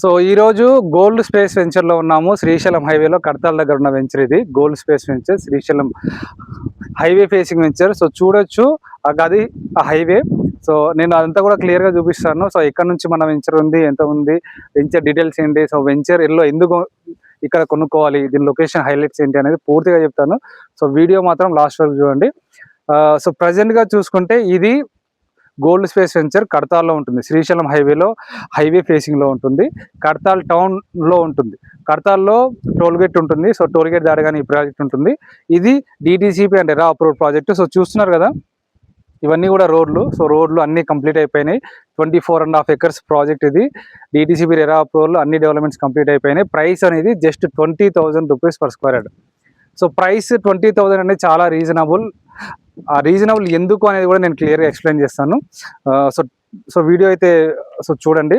So ఈరోజు gold space వెంచర్లో ఉన్నాము. శ్రీశైలం హైవేలో కడతాల దగ్గర ఉన్న వెంచర్ ఇది. Gold space venture Srisailam highway facing venture. So చూడొచ్చు అది ఆ హైవే. సో నేను అదంతా కూడా క్లియర్గా చూపిస్తాను. సో ఎక్కడ నుంచి మన వెంచర్ ఉంది, ఎంత ఉంది, వెంచర్ డీటెయిల్స్ ఏంటి, సో వెంచర్ ఎల్లో ఎందుకు ఇక్కడ కొనుక్కోవాలి, దీని లొకేషన్ హైలైట్స్ ఏంటి అనేది పూర్తిగా చెప్తాను. సో వీడియో మాత్రం లాస్ట్ వరకు చూడండి. సో ప్రజెంట్గా చూసుకుంటే ఇది గోల్డ్ స్పేస్ వెంచర్ కడతాల్లో ఉంటుంది. శ్రీశైలం హైవేలో హైవే ఫేసింగ్లో ఉంటుంది. కడతాల్ టౌన్లో ఉంటుంది. కడతాల్లో టోల్గేట్ ఉంటుంది. సో టోల్గేట్ దాటగానే ఈ ప్రాజెక్ట్ ఉంటుంది. ఇది డిటిసిపి అండ్ ఎరా అప్రూవ్డ్ ప్రాజెక్టు. సో చూస్తున్నారు కదా, ఇవన్నీ కూడా రోడ్లు. సో రోడ్లు అన్నీ కంప్లీట్ అయిపోయినాయి. 24.5 acres ప్రాజెక్ట్ ఇది. డిటిసిపి ఎరా అప్రూవల్ అన్ని డెవలప్మెంట్స్ కంప్లీట్ అయిపోయినాయి. ప్రైస్ అనేది just 20,000 rupees per square yard. So price 20,000 అనేది చాలా రీజనబుల్. ఆ రీజనబుల్ ఎందుకు అనేది కూడా నేను క్లియర్గా ఎక్స్ప్లెయిన్ చేస్తాను. సో సో వీడియో అయితే సో చూడండి.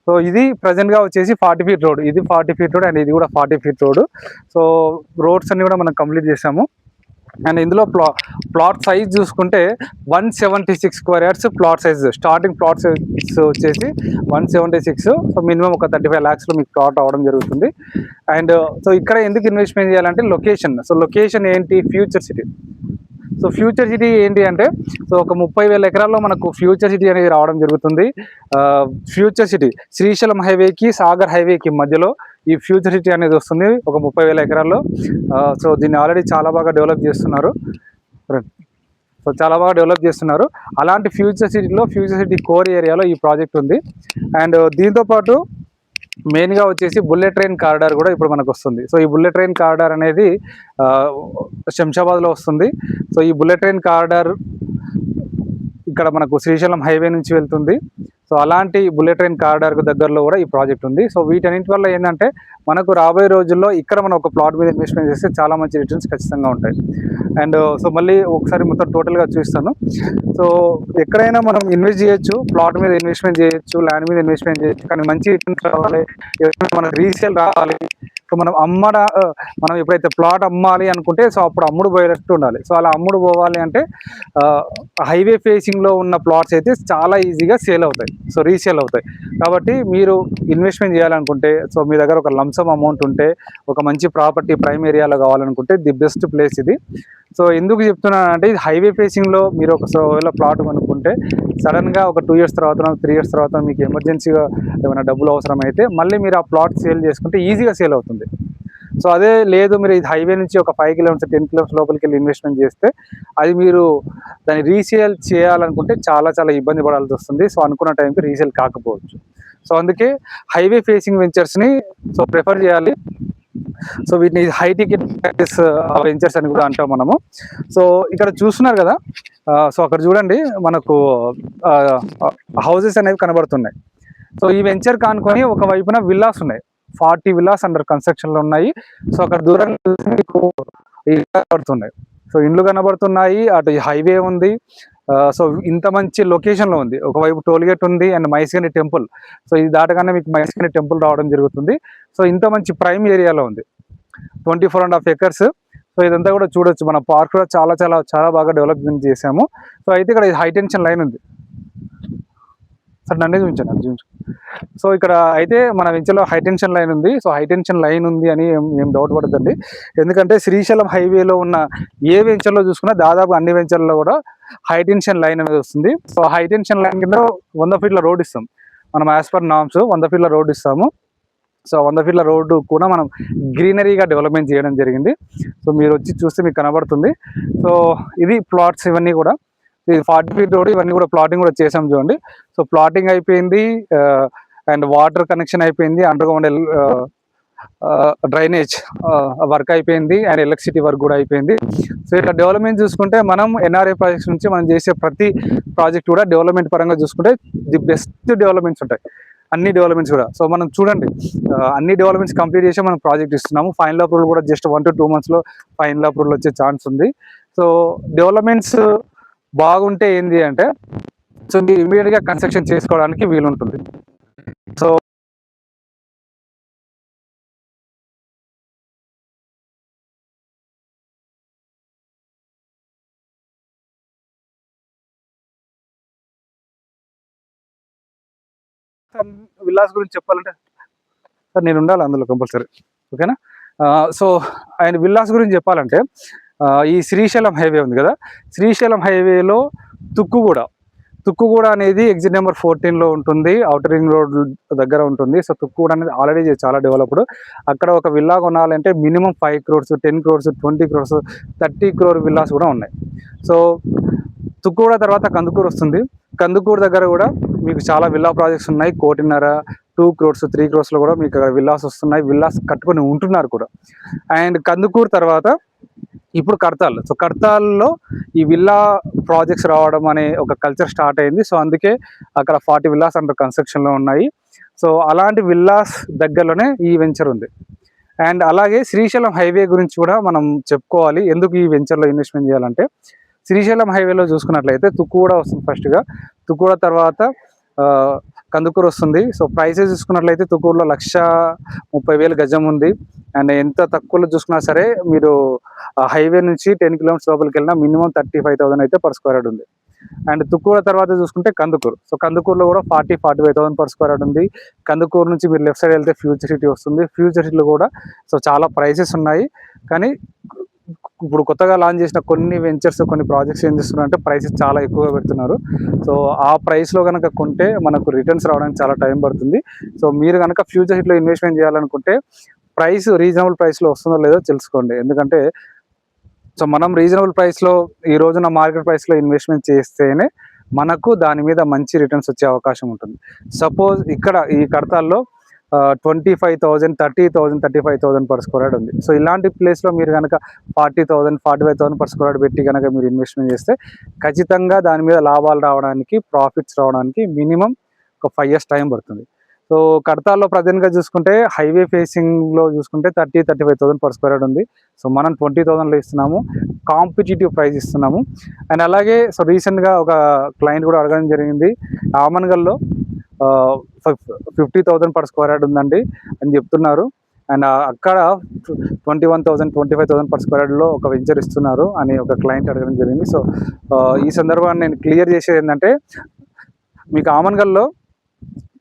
సో ఇది ప్రజెంట్గా వచ్చేసి 40 feet రోడ్, ఇది 40 feet రోడ్ అండ్ ఇది కూడా 40 feet రోడ్. సో రోడ్స్ అన్ని కూడా మనం కంప్లీట్ చేసాము. అండ్ ఇందులో ప్లాట్ సైజ్ చూసుకుంటే 176 square yards plot size. Starting plot size వచ్చేసి 176. సో మినిమం ఒక 35 lakhsలో మీకు ప్లాట్ అవ్వడం జరుగుతుంది. అండ్ సో ఇక్కడ ఎందుకు ఇన్వెస్ట్మెంట్ చేయాలంటే లొకేషన్. సో లొకేషన్ ఏంటి, future city. So future city ఏంటి అంటే, సో ఒక 30,000 ఎకరాల్లో మనకు ఫ్యూచర్ సిటీ అనేది రావడం జరుగుతుంది. ఫ్యూచర్ సిటీ శ్రీశైలం హైవేకి సాగర్ హైవేకి మధ్యలో ఈ ఫ్యూచర్ సిటీ అనేది వస్తుంది ఒక 30,000 ఎకరాల్లో. సో దీన్ని ఆల్రెడీ చాలా బాగా డెవలప్ చేస్తున్నారు. అలాంటి ఫ్యూచర్ సిటీలో ఫ్యూచర్ సిటీ కోర్ ఏరియాలో ఈ ప్రాజెక్ట్ ఉంది. అండ్ దీంతోపాటు మెయిన్గా వచ్చేసి బుల్లెట్ ట్రైన్ కారిడార్ కూడా ఇప్పుడు మనకు వస్తుంది. సో ఈ బుల్లెట్ ట్రైన్ కారిడార్ అనేది శంషాబాద్లో వస్తుంది. సో ఈ బుల్లెట్ ట్రైన్ కారిడార్ ఇక్కడ మనకు శ్రీశైలం హైవే నుంచి వెళ్తుంది. సో అలాంటి బుల్లెట్ ట్రైన్ కారిడార్కు దగ్గరలో కూడా ఈ ప్రాజెక్ట్ ఉంది. సో వీటన్నింటి వల్ల ఏంటంటే మనకు రాబోయే రోజుల్లో ఇక్కడ మనం ఒక ప్లాట్ మీద ఇన్వెస్ట్మెంట్ చేస్తే చాలా మంచి రిటర్న్స్ ఖచ్చితంగా ఉంటాయి. అండ్ సో మళ్ళీ ఒకసారి మొత్తం టోటల్గా చూస్తాను. సో ఎక్కడైనా మనం ఇన్వెస్ట్ చేయొచ్చు, ప్లాట్ మీద ఇన్వెస్ట్మెంట్ చేయొచ్చు, ల్యాండ్ మీద ఇన్వెస్ట్మెంట్ చేయొచ్చు, కానీ మంచి రిటర్న్స్ రావాలి, మనకు రీసేల్ రావాలి. సో మనం ఎప్పుడైతే ప్లాట్ అమ్మాలి అనుకుంటే సో అప్పుడు అమ్ముడు పోయేటట్టు ఉండాలి. సో అలా అమ్ముడు పోవాలి అంటే హైవే ఫేసింగ్లో ఉన్న ప్లాట్స్ అయితే చాలా ఈజీగా సేల్ అవుతాయి, సో రీసేల్ అవుతాయి. కాబట్టి మీరు ఇన్వెస్ట్మెంట్ చేయాలనుకుంటే, సో మీ దగ్గర ఒక లంసమ్ అమౌంట్ ఉంటే, ఒక మంచి ప్రాపర్టీ ప్రైమ్ ఏరియాలో కావాలనుకుంటే ది బెస్ట్ ప్లేస్ ఇది. సో ఎందుకు చెప్తున్నానంటే, ఇది హైవే ఫేసింగ్లో మీరు ఒకవేళ ప్లాట్ కొనుక్కుంటే సడన్గా ఒక 2 years తర్వాత 3 years తర్వాత మీకు ఎమర్జెన్సీగా ఏమైనా డబ్బులు అవసరమైతే మళ్ళీ మీరు ఆ ప్లాట్ సేల్ చేసుకుంటే ఈజీగా సేల్ అవుతుంది. సో అదే లేదు, మీరు ఇది హైవే నుంచి ఒక 5 kilometers 10 kilometers లోపలికి వెళ్ళి ఇన్వెస్ట్మెంట్ చేస్తే అది మీరు దాన్ని రీసేల్ చేయాలనుకుంటే చాలా చాలా ఇబ్బంది పడాల్సి వస్తుంది. సో అనుకున్న టైంకి రీసేల్ కాకపోవచ్చు. సో అందుకే హైవే ఫేసింగ్ వెంచర్స్ని సో ప్రిఫర్ చేయాలి. సో వీటిని హై టికెట్ వెంచర్స్ అని కూడా అంటాం మనము. సో ఇక్కడ చూస్తున్నారు కదా, సో అక్కడ చూడండి మనకు హౌసెస్ అనేవి కనబడుతున్నాయి. సో ఈ వెంచర్ కానుకొని ఒక వైపున విల్లాస్ ఉన్నాయి. 40 villas అండర్ కన్స్ట్రక్షన్లో ఉన్నాయి. సో అక్కడ దూరంగా మీకు కనబడుతున్నాయి. సో ఇండ్లు కనబడుతున్నాయి, అటు హైవే ఉంది. సో ఇంత మంచి లొకేషన్లో ఉంది. ఒకవైపు టోల్గేట్ ఉంది అండ్ మైసిగని టెంపుల్. సో ఇది దాటగానే మీకు మైసిగని టెంపుల్ రావడం జరుగుతుంది. సో ఇంత మంచి ప్రైమ్ ఏరియాలో ఉంది. 24.5 acres. సో ఇదంతా కూడా చూడొచ్చు. మన పార్క్ కూడా చాలా చాలా చాలా బాగా డెవలప్మెంట్ చేసాము. సో అయితే ఇక్కడ హై టెన్షన్ లైన్ ఉంది. సార్ నన్నే చూపించాను. సో ఇక్కడ అయితే మన వెంచర్లో హై టెన్షన్ లైన్ ఉంది. సో హై టెన్షన్ లైన్ ఉంది అని ఏం డౌట్ పడద్దండి. ఎందుకంటే శ్రీశైలం హైవేలో ఉన్న ఏ వెంచర్లో చూసుకున్నా దాదాపు అన్ని వెంచర్లో కూడా హై టెన్షన్ లైన్ అనేది వస్తుంది. సో హై టెన్షన్ లైన్ కింద 100 feet రోడ్ ఇస్తాం మనం. As per norms 100 feet road ఇస్తాము. సో 100 feet రోడ్డు కూడా మనం గ్రీనరీగా డెవలప్మెంట్ చేయడం జరిగింది. సో మీరు వచ్చి చూస్తే మీకు కనబడుతుంది. సో ఇది ప్లాట్స్ ఇవన్నీ కూడా. ఇది 40 feet రోడ్, ఇవన్నీ కూడా ప్లాటింగ్ కూడా చేసాం చూడండి. సో ప్లాటింగ్ అయిపోయింది అండ్ వాటర్ కనెక్షన్ అయిపోయింది, అండర్ గ్రౌండ్ డ్రైనేజ్ వర్క్ అయిపోయింది అండ్ ఎలక్ట్రిసిటీ వర్క్ కూడా అయిపోయింది. సో ఇట్లా డెవలప్మెంట్ చూసుకుంటే మనం ఎన్ఆర్ఏ ప్రాజెక్ట్స్ నుంచి మనం చేసే ప్రతి ప్రాజెక్ట్ కూడా డెవలప్మెంట్ పరంగా చూసుకుంటే ది బెస్ట్ డెవలప్మెంట్స్ ఉంటాయి, అన్ని డెవలప్మెంట్స్ కూడా. సో మనం చూడండి, అన్ని డెవలప్మెంట్స్ కంప్లీట్ చేసి మనం ప్రాజెక్ట్ ఇస్తున్నాము. ఫైనల్ అప్రూవల్ కూడా జస్ట్ 1 to 2 monthsలో ఫైనల్ అప్రూవల్ వచ్చే ఛాన్స్ ఉంది. సో డెవలప్మెంట్స్ బాగుంటే ఏంటి అంటే, సో మీరు ఇమీడియట్గా కన్స్ట్రక్షన్ చేసుకోవడానికి వీలుంటుంది. సో విల్లాస్ గురించి చెప్పాలంటే సార్ నేను ఉండాలి అందులో కంపల్సరీ, ఓకేనా. సో ఆయన విల్లాస్ గురించి చెప్పాలంటే ఈ శ్రీశైలం హైవే ఉంది కదా, శ్రీశైలం హైవేలో తుక్కుగూడ అనేది ఎగ్జిట్ నెంబర్ 14లో ఉంటుంది, ఔటర్ రింగ్ రోడ్ దగ్గర ఉంటుంది. సో తుక్కుగూడ అనేది ఆల్రెడీ చాలా డెవలప్డ్. అక్కడ ఒక విల్లా కొనాలంటే minimum 5 crores, 10 crores, 20 crores, 30 crore villas కూడా ఉన్నాయి. సో తుక్కుగూడ తర్వాత కందుకూరు వస్తుంది. కందుకూరు దగ్గర కూడా మీకు చాలా విల్లా ప్రాజెక్ట్స్ ఉన్నాయి. 1.5, 2 crores, 3 crores కూడా మీకు విల్లాస్ వస్తున్నాయి. విల్లాస్ కట్టుకొని ఉంటున్నారు కూడా. అండ్ కందుకూరు తర్వాత ఇప్పుడు కడతాల్. సో కడతాల్లో ఈ విల్లా ప్రాజెక్ట్స్ రావడం అనే ఒక కల్చర్ స్టార్ట్ అయింది. సో అందుకే అక్కడ 40 విల్లాస్ అండర్ కన్స్ట్రక్షన్లో ఉన్నాయి. సో అలాంటి విల్లాస్ దగ్గరలోనే ఈ వెంచర్ ఉంది. అండ్ అలాగే శ్రీశైలం హైవే గురించి కూడా మనం చెప్పుకోవాలి. ఎందుకు ఈ వెంచర్లో ఇన్వెస్ట్మెంట్ చేయాలంటే, శ్రీశైలం హైవేలో చూసుకున్నట్లయితే తుక్కుగూడ వస్తుంది ఫస్ట్గా, తుక్కుగూడ తర్వాత కందుకూరు వస్తుంది. సో ప్రైసెస్ చూసుకున్నట్లయితే తుక్కుగూడలో 1,30,000 గజం ఉంది. అండ్ ఎంత తక్కువలో చూసుకున్నా సరే మీరు హైవే నుంచి 10 kilometers లోపలికి వెళ్ళినా మినిమం 35,000 అయితే పర్ స్క్వేర్ యార్డ్ ఉంది. అండ్ తుక్కుగూడ తర్వాత చూసుకుంటే కందుకూరు. సో కందుకూరులో కూడా 40-45,000 పర్ స్క్వేర్ యార్డ్ ఉంది. కందుకూరు నుంచి మీరు లెఫ్ట్ సైడ్ వెళ్తే ఫ్యూచర్ సిటీ వస్తుంది. ఫ్యూచర్ సిటీలో కూడా సో చాలా ప్రైసెస్ ఉన్నాయి. కానీ ఇప్పుడు కొత్తగా లాంచ్ చేసిన కొన్ని వెంచర్స్, కొన్ని ప్రాజెక్ట్స్ ఏం చేస్తున్నారంటే ప్రైసెస్ చాలా ఎక్కువగా పెడుతున్నారు. సో ఆ ప్రైస్లో కనుక కొంటే మనకు రిటర్న్స్ రావడానికి చాలా టైం పడుతుంది. సో మీరు కనుక ఫ్యూచర్ సిటీలో ఇన్వెస్ట్మెంట్ చేయాలనుకుంటే ప్రైస్ రీజనబుల్ ప్రైస్లో వస్తుందో లేదో తెలుసుకోండి. ఎందుకంటే సో మనం రీజనబుల్ ప్రైస్లో ఈ రోజున మార్కెట్ ప్రైస్లో ఇన్వెస్ట్మెంట్ చేస్తేనే మనకు దాని మీద మంచి రిటర్న్స్ వచ్చే అవకాశం ఉంటుంది. సపోజ్ ఇక్కడ ఈ కడతాల్లో 25,000, 30,000, 35,000 పర్ స్క్వేర్ యార్డ్ ఉంది. సో ఇలాంటి ప్లేస్లో మీరు కనుక 40,000, 45,000 పర్ స్క్వేర్ యార్డ్ పెట్టి కనుక మీరు ఇన్వెస్ట్మెంట్ చేస్తే ఖచ్చితంగా దాని మీద లాభాలు రావడానికి, ప్రాఫిట్స్ రావడానికి మినిమం ఒక 5 years టైం పడుతుంది. సో కడతాల్లో ప్రజెంట్గా చూసుకుంటే హైవే ఫేసింగ్లో చూసుకుంటే 30-35,000 పర్ స్క్వేర్ యార్డ్ ఉంది. సో మనం 20,000లో ఇస్తున్నాము, కాంపిటేటివ్ ప్రైస్ ఇస్తున్నాము. అండ్ అలాగే సో రీసెంట్గా ఒక క్లయింట్ కూడా అడగడం జరిగింది, ఆమన్గల్లో 50,000 పర్ స్క్వేర్ యార్డ్ ఉందండి అని చెప్తున్నారు. అండ్ అక్కడ 21,000, 25,000 పర్ స్క్వేర్ యార్డ్లో ఒక వెంచర్ ఇస్తున్నారు అని ఒక క్లయింట్ అడగడం జరిగింది. సో ఈ సందర్భాన్ని నేను క్లియర్ చేసేది ఏంటంటే, మీకు ఆమన్గల్లో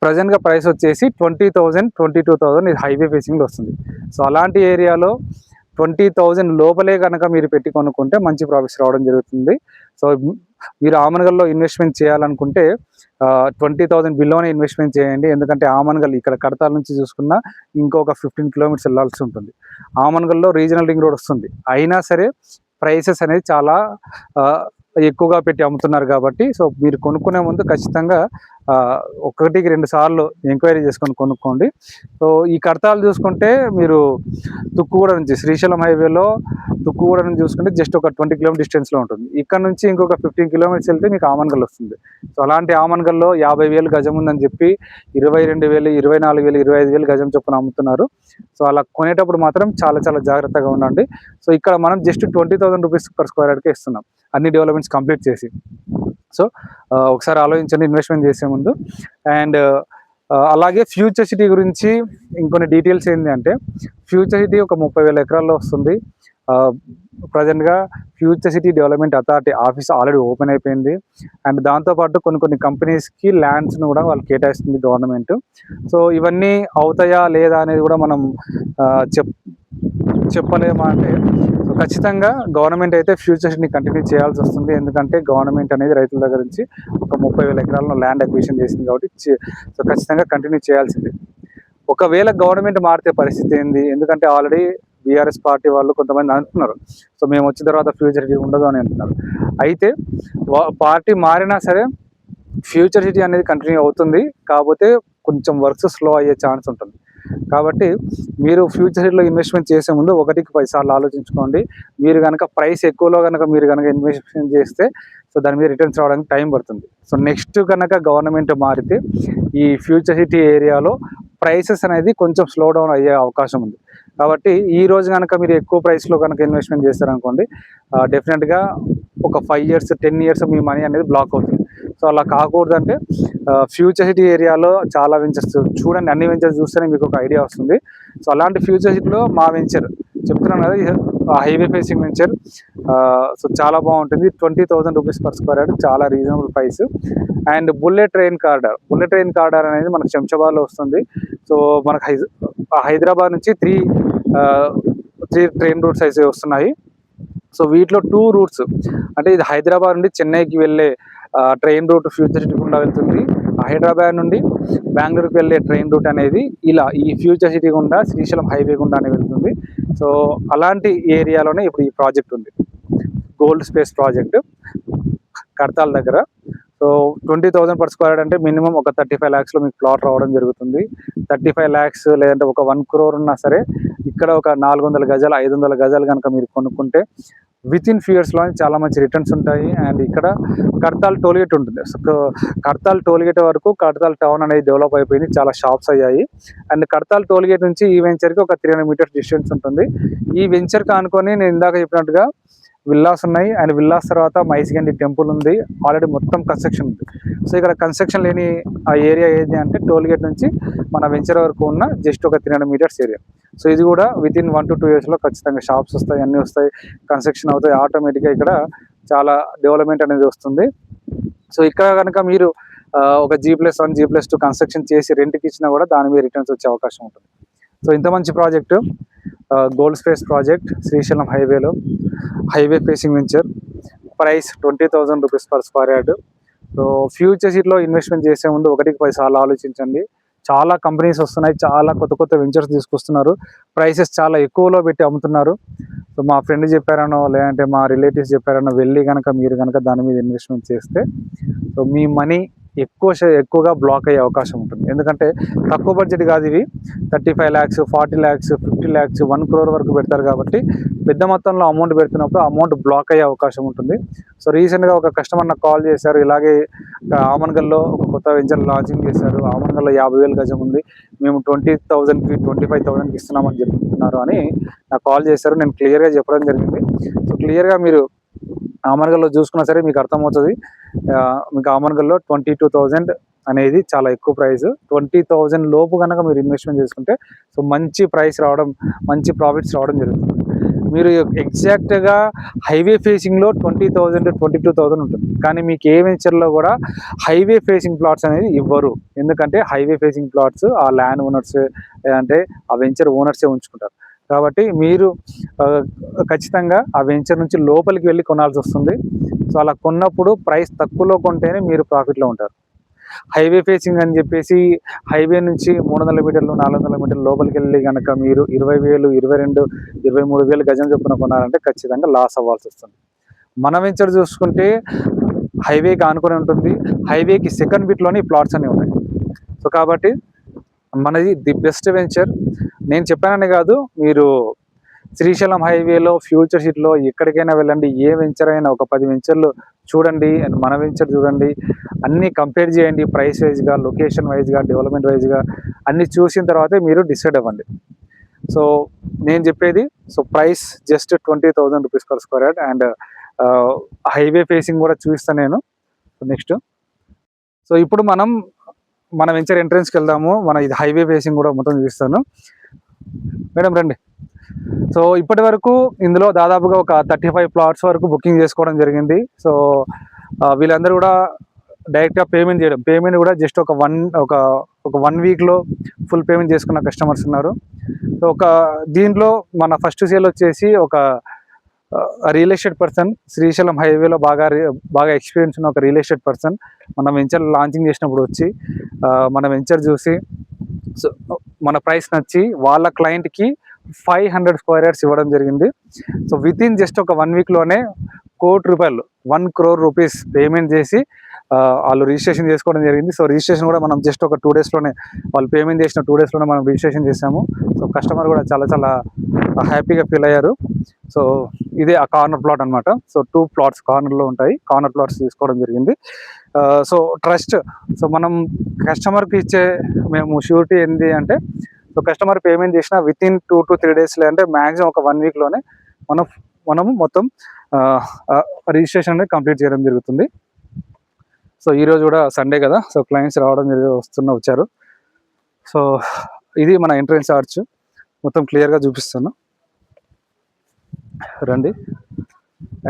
ప్రజెంట్గా ప్రైస్ వచ్చేసి 20,000, 22,000 ఇది హైవే ఫేసింగ్లో వస్తుంది. సో అలాంటి ఏరియాలో 20,000 లోపలే కనుక మీరు పెట్టి కొనుక్కుంటే మంచి ప్రాఫిట్స్ రావడం జరుగుతుంది. సో మీరు ఆమన్గల్లో ఇన్వెస్ట్మెంట్ చేయాలనుకుంటే 20,000 బిలోనే ఇన్వెస్ట్మెంట్ చేయండి. ఎందుకంటే ఆమన్గల్ ఇక్కడ కడతాల నుంచి చూసుకున్నా ఇంకొక 15 kilometers వెళ్ళాల్సి ఉంటుంది. ఆమన్గల్లో రీజనల్ రింగ్ రోడ్ వస్తుంది, అయినా సరే ప్రైసెస్ అనేది చాలా ఎక్కువగా పెట్టి అమ్ముతున్నారు కాబట్టి సో మీరు కొనుక్కునే ముందు ఖచ్చితంగా 1-2 సార్లు ఎంక్వైరీ చేసుకొని కొనుక్కోండి. సో ఈ కడతాలు చూసుకుంటే మీరు తుక్కుగూడ నుంచి శ్రీశైలం హైవేలో తుక్కుగూడ నుంచి చూసుకుంటే జస్ట్ ఒక 20 kilometers డిస్టెన్స్లో ఉంటుంది. ఇక్కడ నుంచి ఇంకొక 15 kilometers వెళ్తే మీకు ఆమన్గల్ వస్తుంది. సో అలాంటి ఆమన్గల్లో 50,000 గజం ఉందని చెప్పి 22,000, 24,000, 25,000 గజం చొప్పున అమ్ముతున్నారు. సో అలా కొనేటప్పుడు మాత్రం చాలా చాలా జాగ్రత్తగా ఉండండి. సో ఇక్కడ మనం జస్ట్ 20,000 రూపీస్ పర్ స్క్వేర్ యార్డ్కే ఇస్తున్నాం అన్ని డెవలప్మెంట్స్ కంప్లీట్ చేసి. సో ఒకసారి ఆలోచించండి ఇన్వెస్ట్మెంట్ చేసే ముందు. అండ్ అలాగే ఫ్యూచర్ సిటీ గురించి ఇంకొన్ని డీటెయిల్స్ ఏంటి అంటే, ఫ్యూచర్ సిటీ ఒక 30,000 ఎకరాల్లో వస్తుంది. ప్రజెంట్గా future city development authority office already open అయిపోయింది. అండ్ దాంతోపాటు కొన్ని కంపెనీస్కి ల్యాండ్స్ను కూడా వాళ్ళు కేటాయిస్తుంది గవర్నమెంట్. సో ఇవన్నీ అవుతాయా లేదా అనేది కూడా మనం చెప్పలేమా అంటే, సో ఖచ్చితంగా గవర్నమెంట్ అయితే ఫ్యూచర్ సిటీని కంటిన్యూ చేయాల్సి వస్తుంది. ఎందుకంటే గవర్నమెంట్ అనేది రైతుల దగ్గర నుంచి ఒక 30,000 ఎకరాలను ల్యాండ్ అక్విజిషన్ చేసింది కాబట్టి సో ఖచ్చితంగా కంటిన్యూ చేయాల్సిందే. ఒకవేళ గవర్నమెంట్ మారితే పరిస్థితి ఏంది? ఎందుకంటే ఆల్రెడీ బీఆర్ఎస్ పార్టీ వాళ్ళు కొంతమంది అంటున్నారు, సో మేము వచ్చిన తర్వాత ఫ్యూచర్ సిటీ ఉండదు అని అంటున్నారు. అయితే పార్టీ మారినా సరే ఫ్యూచర్ సిటీ అనేది కంటిన్యూ అవుతుంది, కాకపోతే కొంచెం వర్క్స్ స్లో అయ్యే ఛాన్స్ ఉంటుంది. కాబట్టి మీరు ఫ్యూచర్ సిటీలో ఇన్వెస్ట్మెంట్ చేసే ముందు 1-10 సార్లు ఆలోచించుకోండి. మీరు కనుక ప్రైస్ ఎక్కువలో కనుక మీరు కనుక ఇన్వెస్ట్మెంట్ చేస్తే సో దాని మీద రిటర్న్స్ రావడానికి టైం పడుతుంది. సో నెక్స్ట్ కనుక గవర్నమెంట్ మారితే ఈ ఫ్యూచర్ సిటీ ఏరియాలో ప్రైసెస్ అనేది కొంచెం స్లో డౌన్ అయ్యే అవకాశం ఉంది. కాబట్టి ఈ రోజు కనుక మీరు ఎక్కువ ప్రైస్లో కనుక ఇన్వెస్ట్మెంట్ చేస్తారనుకోండి, డెఫినెట్గా ఒక 5 years, 10 years మీ మనీ అనేది బ్లాక్ అవుతుంది. సో అలా కాకూడదంటే ఫ్యూచర్ సిటీ ఏరియాలో చాలా వెంచర్స్ చూడండి, అన్ని వెంచర్స్ చూస్తేనే మీకు ఒక ఐడియా వస్తుంది. సో అలాంటి ఫ్యూచర్ సిటీలో మా వెంచర్ చెప్తున్నాను కదా, హైవే ఫేసింగ్ వెంచర్. సో చాలా బాగుంటుంది, 20,000 రూపీస్ పర్ స్క్వేర్ యార్డ్, చాలా reasonable price. And bullet train corridor అనేది మనకు శంషాబాద్లో వస్తుంది. సో మనకు హైదరాబాద్ నుంచి త్రీ ట్రైన్ రూట్స్ అయితే వస్తున్నాయి. సో వీటిలో 2 రూట్స్, అంటే ఇది హైదరాబాద్ నుండి చెన్నైకి వెళ్ళే ట్రైన్ రూట్ ఫ్యూచర్ సిటీ గుండా వెళ్తుంది. హైదరాబాద్ నుండి బెంగళూరుకి వెళ్ళే ట్రైన్ రూట్ అనేది ఇలా ఈ ఫ్యూచర్ సిటీ గుండా శ్రీశైలం హైవే గుండానే వెళ్తుంది. సో అలాంటి ఏరియాలోనే ఇప్పుడు ఈ ప్రాజెక్ట్ ఉంది, గోల్డ్ స్పేస్ ప్రాజెక్ట్ కడతాల్ దగ్గర. సో 20,000 per square అంటే మినిమం ఒక 35 lakhs లో మీకు ప్లాట్ రావడం జరుగుతుంది. 35 lakhs లేదంటే ఒక 1 crore ఉన్నా సరే ఇక్కడ ఒక 400 గజాలు 500 గజాలు కనుక మీరు కొనుక్కుంటే వితిన్ ఫ్యూ ఇయర్స్లో చాలా మంచి రిటర్న్స్ ఉంటాయి. అండ్ ఇక్కడ కడతాల్ టోల్గేట్ ఉంటుంది. సో కడతాల్ టోల్గేట్ వరకు కడతాల్ టౌన్ అనేది డెవలప్ అయిపోయింది, చాలా షాప్స్ అయ్యాయి. అండ్ కడతాల్ టోల్గేట్ నుంచి ఈ వెంచర్కి ఒక 300 meters డిస్టెన్స్ ఉంటుంది. ఈ వెంచర్కి అనుకొని నేను ఇందాక చెప్పినట్టుగా విల్లాస్ ఉన్నాయి. అండ్ విల్లాస్ తర్వాత మైసిగండి టెంపుల్ ఉంది, ఆల్రెడీ మొత్తం కన్స్ట్రక్షన్ ఉంది. సో ఇక్కడ కన్స్ట్రక్షన్ లేని ఆ ఏరియా ఏది అంటే టోల్గేట్ నుంచి మన వెంచర్ వరకు ఉన్న జస్ట్ ఒక 300 meters ఏరియా. సో ఇది కూడా వితిన్ 1 to 2 yearsలో ఖచ్చితంగా షాప్స్ వస్తాయి, అన్నీ వస్తాయి, కన్స్ట్రక్షన్ అవుతాయి. ఆటోమేటిక్గా ఇక్కడ చాలా డెవలప్మెంట్ అనేది వస్తుంది. సో ఇక్కడ కనుక మీరు ఒక G+1 G+2 కన్స్ట్రక్షన్ చేసి రెంట్కి ఇచ్చినా కూడా దాని మీద రిటర్న్స్ వచ్చే అవకాశం ఉంటుంది. సో ఇంత మంచి project gold space project Srisailam హైవేలో, highway facing venture, price 20,000 rupees per square yard. So future సిటీలో ఇన్వెస్ట్మెంట్ చేసే ముందు 1-10 సార్లు ఆలోచించండి. చాలా కంపెనీస్ వస్తున్నాయి, చాలా కొత్త కొత్త వెంచర్స్ తీసుకొస్తున్నారు, ప్రైసెస్ చాలా ఎక్కువలో పెట్టి అమ్ముతున్నారు. సో మా ఫ్రెండ్ చెప్పారనో లేదంటే మా రిలేటివ్స్ చెప్పారనో వెళ్ళి కనుక మీరు కనుక దాని మీద ఇన్వెస్ట్మెంట్ చేస్తే సో మీ మనీ ఎక్కువగా బ్లాక్ అయ్యే అవకాశం ఉంటుంది. ఎందుకంటే తక్కువ బడ్జెట్ కాదు ఇవి, 35 lakhs 40 lakhs 50 lakhs 1 crore వరకు పెడతారు. కాబట్టి పెద్ద మొత్తంలో అమౌంట్ పెడుతున్నప్పుడు అమౌంట్ బ్లాక్ అయ్యే అవకాశం ఉంటుంది. సో రీసెంట్గా ఒక కస్టమర్ నాకు కాల్ చేశారు, ఇలాగే ఆమన్గల్లో ఒక కొత్త వెంచర్ లాంచింగ్ చేశారు, ఆమన్గల్లో 50,000 గజం ఉంది, మేము 20,000కి 25,000కి ఇస్తున్నామని చెప్తున్నారు అని నాకు కాల్ చేశారు. నేను క్లియర్గా చెప్పడం జరిగింది. సో క్లియర్గా మీరు ఆమన్గల్లో చూసుకున్నా సరే మీకు అర్థమవుతుంది. మీకు ఆమన్గల్లో 22,000 అనేది చాలా ఎక్కువ ప్రైస్. 20,000 లోపు కనుక మీరు ఇన్వెస్ట్మెంట్ చేసుకుంటే సో మంచి ప్రైస్ రావడం, మంచి ప్రాఫిట్స్ రావడం జరుగుతుంది. మీరు ఎగ్జాక్ట్గా హైవే ఫేసింగ్లో 20,000 22,000 ఉంటుంది, కానీ మీకు ఏ వెంచర్లో కూడా హైవే ఫేసింగ్ ప్లాట్స్ అనేది ఇవ్వరు. ఎందుకంటే హైవే ఫేసింగ్ ప్లాట్స్ ఆ ల్యాండ్ ఓనర్స్ అంటే ఆ వెంచర్ ఓనర్సే ఉంచుకుంటారు. కాబట్టి మీరు ఖచ్చితంగా ఆ వెంచర్ నుంచి లోపలికి వెళ్ళి కొనాల్సి వస్తుంది. సో అలా కొన్నప్పుడు ప్రైస్ తక్కువలో కొంటేనే మీరు ప్రాఫిట్లో ఉంటారు. హైవే ఫేసింగ్ అని చెప్పేసి హైవే నుంచి 300 మీటర్లు 400 మీటర్లు లోపలికి వెళ్ళి కనుక మీరు 20,000 22 23,000 గజం చొప్పున కొనాలంటే ఖచ్చితంగా లాస్ అవ్వాల్సి వస్తుంది. మన వెంచర్ చూసుకుంటే హైవేకి ఆనుకొని ఉంటుంది, హైవేకి సెకండ్ బిట్లోనే ప్లాట్స్ అన్నీ ఉన్నాయి. సో కాబట్టి మనది ది బెస్ట్ వెంచర్. నేను చెప్పానని కాదు, మీరు శ్రీశైలం హైవేలో ఫ్యూచర్ సిటీలో ఎక్కడికైనా వెళ్ళండి, ఏ వెంచర్ అయినా ఒక 10 వెంచర్లు చూడండి అండ్ మన వెంచర్ చూడండి, అన్నీ కంపేర్ చేయండి, ప్రైస్ వైజ్గా, లొకేషన్ వైజ్గా, డెవలప్మెంట్ వైజ్గా అన్నీ చూసిన తర్వాతే మీరు డిసైడ్ అవ్వండి. సో నేను చెప్పేది so price just 20,000 rupees per square yard and highway facing కూడా చూపిస్తాను నేను నెక్స్ట్. సో ఇప్పుడు మన వెంచర్ ఎంట్రన్స్కి వెళ్దాము. ఇది హైవే ఫేసింగ్ కూడా మొత్తం చూపిస్తాను. మేడం రండి. సో ఇప్పటి వరకు ఇందులో దాదాపుగా ఒక 35 plots వరకు బుకింగ్ చేసుకోవడం జరిగింది. సో వీళ్ళందరూ కూడా డైరెక్ట్గా పేమెంట్ చేయడం, పేమెంట్ కూడా జస్ట్ ఒక 1 weekలో ఫుల్ పేమెంట్ చేసుకున్న కస్టమర్స్ ఉన్నారు. సో దీంట్లో మన ఫస్ట్ సేల్ వచ్చేసి ఒక రియల్ ఎస్టేట్ పర్సన్, శ్రీశైలం హైవేలో బాగా ఎక్స్పీరియన్స్ ఉన్న ఒక రియల్ ఎస్టేట్ పర్సన్ మన వెంచర్ లాంచింగ్ చేసినప్పుడు వచ్చి మన వెంచర్ చూసి సో మన ప్రైస్ నచ్చి వాళ్ళ క్లయింట్కి 500 square yards ఇవ్వడం జరిగింది. సో వితిన్ జస్ట్ ఒక 1 weekలోనే ₹1 crore రూపీస్ పేమెంట్ చేసి వాళ్ళు రిజిస్ట్రేషన్ చేసుకోవడం జరిగింది. సో రిజిస్ట్రేషన్ కూడా మనం జస్ట్ ఒక 2 daysలోనే, వాళ్ళు పేమెంట్ చేసిన 2 daysలోనే మనం రిజిస్ట్రేషన్ చేసాము. సో కస్టమర్ కూడా చాలా హ్యాపీగా ఫీల్ అయ్యారు. సో ఇదే ఆ కార్నర్ ప్లాట్ అనమాట. సో 2 plots కార్నర్లో ఉంటాయి, కార్నర్ ప్లాట్స్ తీసుకోవడం జరిగింది. సో ట్రస్ట్, సో మనం కస్టమర్కి ఇచ్చే మేము షూరిటీ ఏంటి అంటే సో కస్టమర్ పేమెంట్ చేసిన వితిన్ 2 to 3 days అంటే మ్యాక్సిమం ఒక 1 weekలోనే మనము మొత్తం రిజిస్ట్రేషన్ అనేది కంప్లీట్ చేయడం జరుగుతుంది. సో ఈరోజు కూడా సండే కదా, సో క్లయింట్స్ వచ్చారు. సో ఇది మన ఎంట్రన్స్ ఆర్చ్, మొత్తం క్లియర్గా చూపిస్తాను రండి.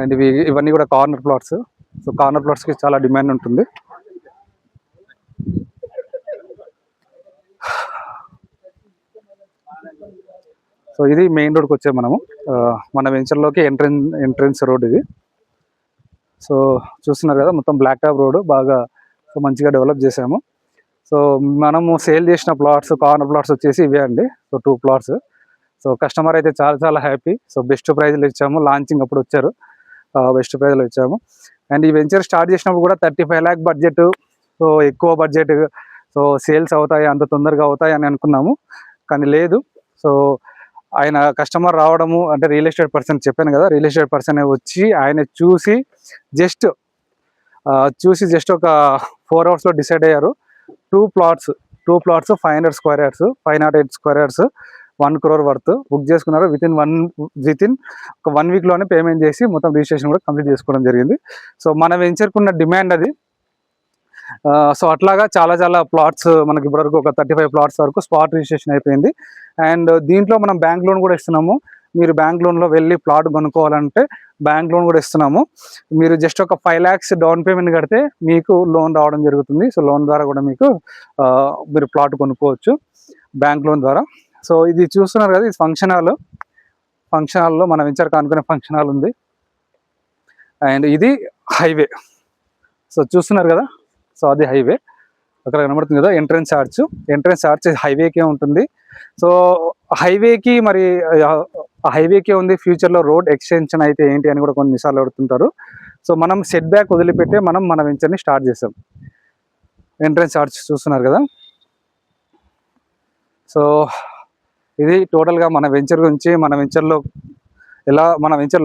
అండ్ ఇవన్నీ కూడా కార్నర్ ప్లాట్స్. సో కార్నర్ ప్లాట్స్కి చాలా డిమాండ్ ఉంటుంది. సో ఇది మెయిన్ రోడ్కి వచ్చే మనము మన వెంచర్లోకి ఎంట్రన్స్ రోడ్ ఇది. సో చూస్తున్నారు కదా, మొత్తం బ్లాక్ టాప్ రోడ్ బాగా మంచిగా డెవలప్ చేసాము. సో మనము సేల్ చేసిన ప్లాట్స్, కార్నర్ ప్లాట్స్ వచ్చేసి ఇవే అండి. So 2 plots. సో కస్టమర్ అయితే చాలా చాలా హ్యాపీ. సో బెస్ట్ ప్రైజ్లో ఇచ్చాము, లాంచింగ్ అప్పుడు వచ్చారు, బెస్ట్ ప్రైజ్లో ఇచ్చాము. అండ్ ఈ వెంచర్ స్టార్ట్ చేసినప్పుడు కూడా 35 lakh బడ్జెట్, సో ఎక్కువ బడ్జెట్, సో సేల్స్ అవుతాయి, అంత తొందరగా అవుతాయి అని అనుకున్నాము, కానీ లేదు. సో ఆయన కస్టమర్ రావడము అంటే రియల్ ఎస్టేట్ పర్సన్, చెప్పాను కదా, రియల్ ఎస్టేట్ పర్సన్ వచ్చి ఆయన చూసి జస్ట్ ఒక 4 hours డిసైడ్ అయ్యారు. 2 plots 500 square yards, 508 square yards, 1 crore worth book చేసుకున్నారు. వితిన్ ఒక 1 week లోనే పేమెంట్ చేసి మొత్తం రిజిస్ట్రేషన్ కూడా కంప్లీట్ చేసుకోవడం జరిగింది. సో మన వెంచర్కున్న డిమాండ్ అది. సో అట్లాగా చాలా చాలా ప్లాట్స్ మనకి ఇప్పటివరకు ఒక 35 plots వరకు స్పాట్ రిజిస్ట్రేషన్ అయిపోయింది. అండ్ దీంట్లో మనం బ్యాంక్ లోన్ కూడా ఇస్తున్నాము. మీరు బ్యాంక్ లోన్లో వెళ్ళి ప్లాట్ కొనుక్కోవాలంటే బ్యాంక్ లోన్ కూడా ఇస్తున్నాము. మీరు జస్ట్ ఒక 5 lakhs డౌన్ పేమెంట్ కడితే మీకు లోన్ రావడం జరుగుతుంది. సో లోన్ ద్వారా కూడా మీకు మీరు ప్లాట్ కొనుక్కోవచ్చు బ్యాంక్ లోన్ ద్వారా. సో ఇది చూస్తున్నారు కదా, ఇది ఫంక్షన్ హాల్లో మన వెంచర్ కానుకునే ఫంక్షన్ హాల్ ఉంది. అండ్ ఇది హైవే. సో చూస్తున్నారు కదా, సో అది హైవే అక్కడ కనబడుతుంది కదా, ఎంట్రన్స్ ఆర్చ్ హైవేకే ఉంటుంది. సో హైవేకి మరి హైవేకే ఉంది, ఫ్యూచర్లో రోడ్ ఎక్స్టెన్షన్ అయితే ఏంటి అని కూడా కొన్నిసార్లు అడుగుతుంటారు. సో మనం సెట్ బ్యాక్ వదిలిపెట్టే మనం మన వెంచర్ని స్టార్ట్ చేసాం. ఎంట్రన్స్ ఆర్చ్ చూస్తున్నారు కదా. సో ఇది టోటల్గా మన వెంచర్ గురించి, మన వెంచర్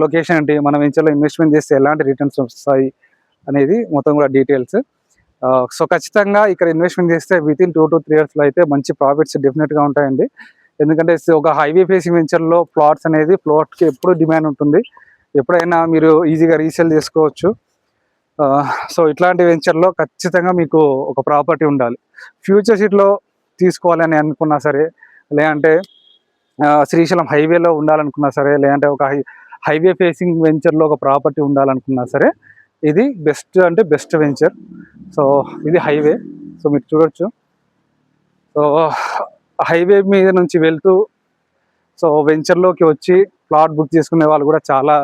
లొకేషన్ ఏంటి, మన వెంచర్లో ఇన్వెస్ట్మెంట్ చేస్తే ఎలాంటి రిటర్న్స్ వస్తాయి అనేది మొత్తం కూడా డీటెయిల్స్. సో ఖచ్చితంగా ఇక్కడ ఇన్వెస్ట్మెంట్ చేస్తే వితిన్ 2 to 3 years అయితే మంచి ప్రాఫిట్స్ డెఫినెట్గా ఉంటాయండి. ఎందుకంటే ఒక హైవే ఫేసింగ్ వెంచర్లో ప్లాట్స్ అనేది ప్లాట్కి ఎప్పుడు డిమాండ్ ఉంటుంది, ఎప్పుడైనా మీరు ఈజీగా రీసేల్ చేసుకోవచ్చు. సో ఇట్లాంటి వెంచర్లో ఖచ్చితంగా మీకు ఒక ప్రాపర్టీ ఉండాలి. ఫ్యూచర్ సిటీలో తీసుకోవాలని అనుకున్నా సరే, లేదంటే శ్రీశైలం హైవేలో ఉండాలనుకున్నా సరే, లేదంటే ఒక హైవే ఫేసింగ్ వెంచర్లో ఒక ప్రాపర్టీ ఉండాలనుకున్నా సరే, ఇది బెస్ట్ వెంచర్. సో ఇది హైవే. సో మీరు చూడొచ్చు. సో హైవే మీద నుంచి వెళ్తూ సో వెంచర్లోకి వచ్చి ప్లాట్ బుక్ చేసుకునే వాళ్ళు కూడా చాలా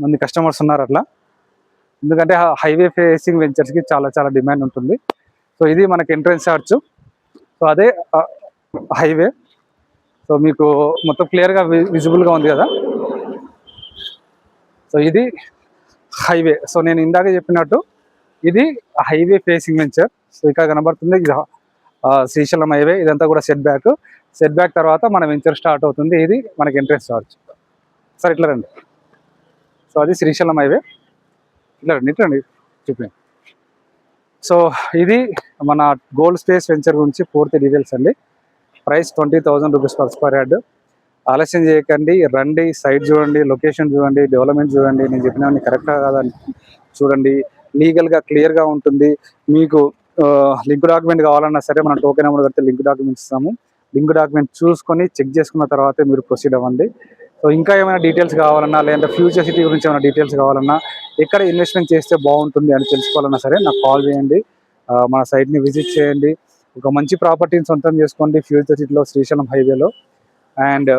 మంది కస్టమర్స్ ఉన్నారు అట్లా. ఎందుకంటే హైవే ఫేసింగ్ వెంచర్స్కి చాలా చాలా డిమాండ్ ఉంటుంది. సో ఇది మనకి ఎంట్రన్స్ ఆర్చ్. సో అదే హైవే. సో మీకు మొత్తం క్లియర్గా విజిబుల్గా ఉంది కదా. సో ఇది హైవే. సో నేను ఇందాక చెప్పినట్టు ఇది హైవే ఫేసింగ్ వెంచర్. సో ఇక్కడ కనబడుతుంది శ్రీశైలం హైవే. ఇదంతా కూడా సెట్ బ్యాక్ తర్వాత మన వెంచర్ స్టార్ట్ అవుతుంది. ఇది మనకి ఎంట్రన్స్ ఆర్చ్. సార్ ఇట్లా రండి. సో అది శ్రీశైలం హైవే. ఇట్లా రండి చూపించండి. సో ఇది మన గోల్డ్ స్పేస్ వెంచర్ గురించి పూర్తి డీటెయిల్స్ అండి. Price 20,000 rupees per square yard. ఆలస్యం చేయకండి, రండి, సైట్ చూడండి, లొకేషన్ చూడండి, డెవలప్మెంట్ చూడండి. నేను చెప్పినవన్నీ కరెక్టా కాదని చూడండి. లీగల్గా క్లియర్గా ఉంటుంది. మీకు లింక్ డాక్యుమెంట్ కావాలన్నా సరే మనం టోకెన్ అమౌంట్ కడితే లింక్ డాక్యుమెంట్ ఇస్తాము. లింక్ డాక్యుమెంట్ చూసుకొని చెక్ చేసుకున్న తర్వాతే మీరు ప్రొసీడ్ అవ్వండి. సో ఇంకా ఏమైనా డీటెయిల్స్ కావాలన్నా, లేదంటే ఫ్యూచర్ సిటీ గురించి ఏమైనా డీటెయిల్స్ కావాలన్నా, ఎక్కడ ఇన్వెస్ట్మెంట్ చేస్తే బాగుంటుంది అని తెలుసుకోవాలన్నా సరే నాకు కాల్ చేయండి. మన సైట్ని విజిట్ చేయండి. ఒక మంచి ప్రాపర్టీని సొంతం చేసుకోండి ఫ్యూచర్ సిటీలో, శ్రీశైలం హైవేలో. అండ్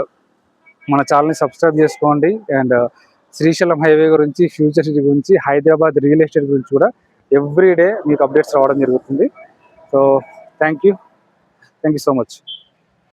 మన ఛానల్ని సబ్స్క్రైబ్ చేసుకోండి. అండ్ శ్రీశైలం హైవే గురించి, ఫ్యూచర్ సిటీ గురించి, హైదరాబాద్ రియల్ ఎస్టేట్ గురించి కూడా ఎవ్రీడే మీకు అప్డేట్స్ రావడం జరుగుతుంది. So thank you so much.